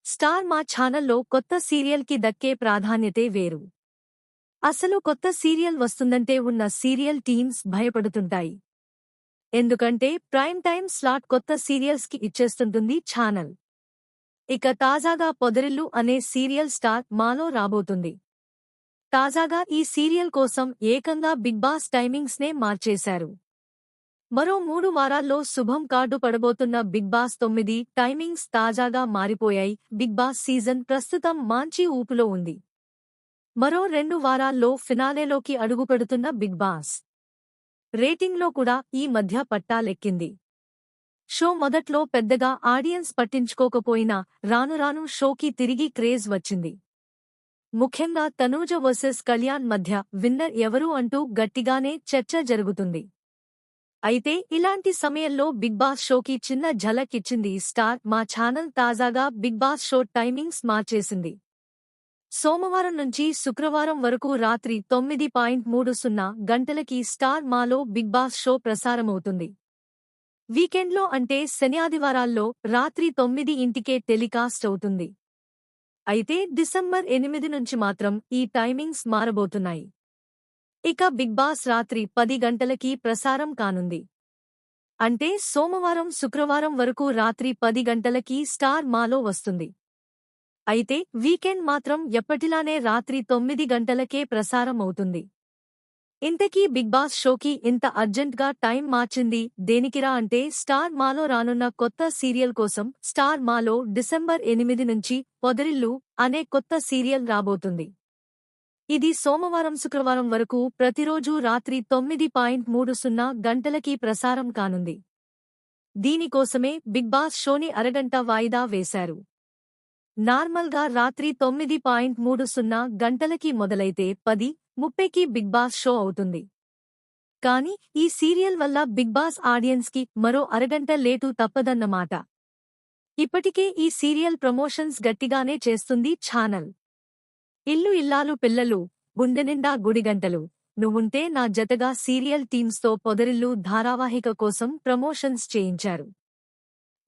Star మా ఛానల్లో కొత్త సీరియల్కి దక్కే ప్రాధాన్యతే వేరు. అసలు కొత్త సీరియల్ వస్తుందంటే ఉన్న సీరియల్ టీమ్స్ భయపడుతుంటాయి. ఎందుకంటే ప్రైమ్ టైమ్ స్లాట్ కొత్త సీరియల్స్కి ఇచ్చేస్తుంటుంది ఛానల్. ఇక తాజాగా పొదరిల్లు అనే సీరియల్ స్టార్ మాలో రాబోతుంది. తాజాగా ఈ సీరియల్ కోసం ఏకంగా బిగ్ బాస్ టైమింగ్స్నే మార్చేశారు. మరో 3 వారాల్లో శుభం కార్డు పడబోతున్న బిగ్ బాస్ 9 టైమింగ్స్ తాజాగా మారిపోయాయి. బిగ్ బాస్ సీజన్ ప్రస్తుతం మంచి ఊపులో ఉంది. మరో 2 వారాల్లో ఫినాలేలోకి అడుగుపెడుతున్న బిగ్ బాస్ రేటింగ్లో కూడా ఈ మధ్య పట్టాలెక్కింది. షో మొదట్లో పెద్దగా ఆడియన్స్ పట్టించుకోకపోయినా రాను షోకి తిరిగి క్రేజ్ వచ్చింది. ముఖ్యంగా తనూజ వర్సెస్ కళ్యాణ్ మధ్య విన్నర్ ఎవరు అంటూ గట్టిగానే చర్చ జరుగుతుంది. అయితే ఇలాంటి సమయంలో బిగ్ బాస్ షోకి చిన్న ఝలక్ ఇచ్చింది స్టార్ మా ఛానల్. తాజాగా బిగ్ బాస్ షో టైమింగ్స్ మార్చేసింది. సోమవారం నుంచి శుక్రవారం వరకు రాత్రి 9:30 గంటలకి స్టార్ మాలో బిగ్ బాస్ షో ప్రసారమవుతుంది. వీకెండ్లో అంటే శనిఆదివారాల్లో రాత్రి 9కే టెలికాస్ట్ అవుతుంది. అయితే డిసెంబర్ 8 నుంచి మాత్రం ఈ టైమింగ్స్ మారబోతున్నాయి. ఇక బిగ్ బాస్ రాత్రి 10 గంటలకి ప్రసారం కానుంది. అంటే సోమవారం శుక్రవారం వరకు రాత్రి 10 గంటలకి స్టార్ మాలో వస్తుంది. అయితే వీకెండ్ మాత్రం ఎప్పటిలానే రాత్రి 9 గంటలకే ప్రసారం అవుతుంది. ఇంతకీ బిగ్ బాస్ షోకి ఇంత అర్జెంట్గా టైం మార్చింది దేనికిరా అంటే స్టార్ మాలో రానున్న కొత్త సీరియల్ కోసం. స్టార్ మాలో డిసెంబర్ 8 నుంచి పొదరిల్లు అనే కొత్త సీరియల్ రాబోతుంది. ఇది సోమవారం శుక్రవారం వరకు ప్రతిరోజూ రాత్రి 9:30 గంటలకి ప్రసారం కానుంది. దీనికోసమే బిగ్ బాస్ షోని అరగంట వాయిదా వేశారు. నార్మల్గా రాత్రి 9:30 గంటలకి మొదలైతే 10:30కి బిగ్ బాస్ షో అవుతుంది. కానీ ఈ సీరియల్ వల్ల బిగ్ బాస్ ఆడియన్స్కి మరో అరగంట లేటు తప్పదన్నమాట. ఇప్పటికే ఈ సీరియల్ ప్రమోషన్స్ గట్టిగానే చేస్తుంది ఛానల్. ఇల్లు ఇల్లాలు పిల్లలు, గుండెనిండా గుడిగంటలు, నువ్వుంటే నా జతగా సీరియల్ టీమ్స్తో పొదరిల్లు ధారావాహిక కోసం ప్రమోషన్స్ చేయించారు.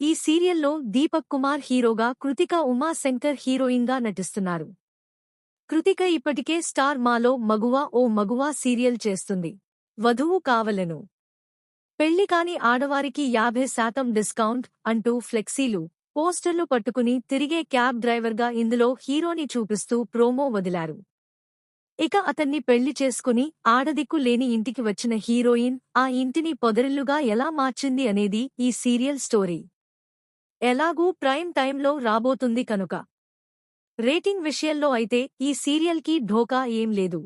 ఈ సీరియల్లో దీపక్ కుమార్ హీరోగా, కృతిక ఉమాశంకర్ హీరోయిన్గా నటిస్తున్నారు. కృతిక ఇప్పటికే స్టార్ మాలో మగువా ఓ మగువా సీరియల్ చేస్తుంది. వధువు కావలెను, పెళ్లి కాని ఆడవారికి 50% డిస్కౌంట్ అంటూ ఫ్లెక్సీలు, పోస్టర్లు పట్టుకుని తిరిగే క్యాబ్ డ్రైవర్గా ఇందులో హీరోని చూపిస్తూ ప్రోమో వదిలారు. ఇక అతన్ని పెళ్లి చేసుకుని ఆడదిక్కు లేని ఇంటికి వచ్చిన హీరోయిన్ ఆ ఇంటిని పొదరిల్లుగా ఎలా మార్చింది అనేది ఈ సీరియల్ స్టోరీ. ఎలాగూ ప్రైమ్ టైంలో రాబోతుంది కనుక రేటింగ్ విషయంలో అయితే ఈ సీరియల్కి ఢోకా ఏం లేదు.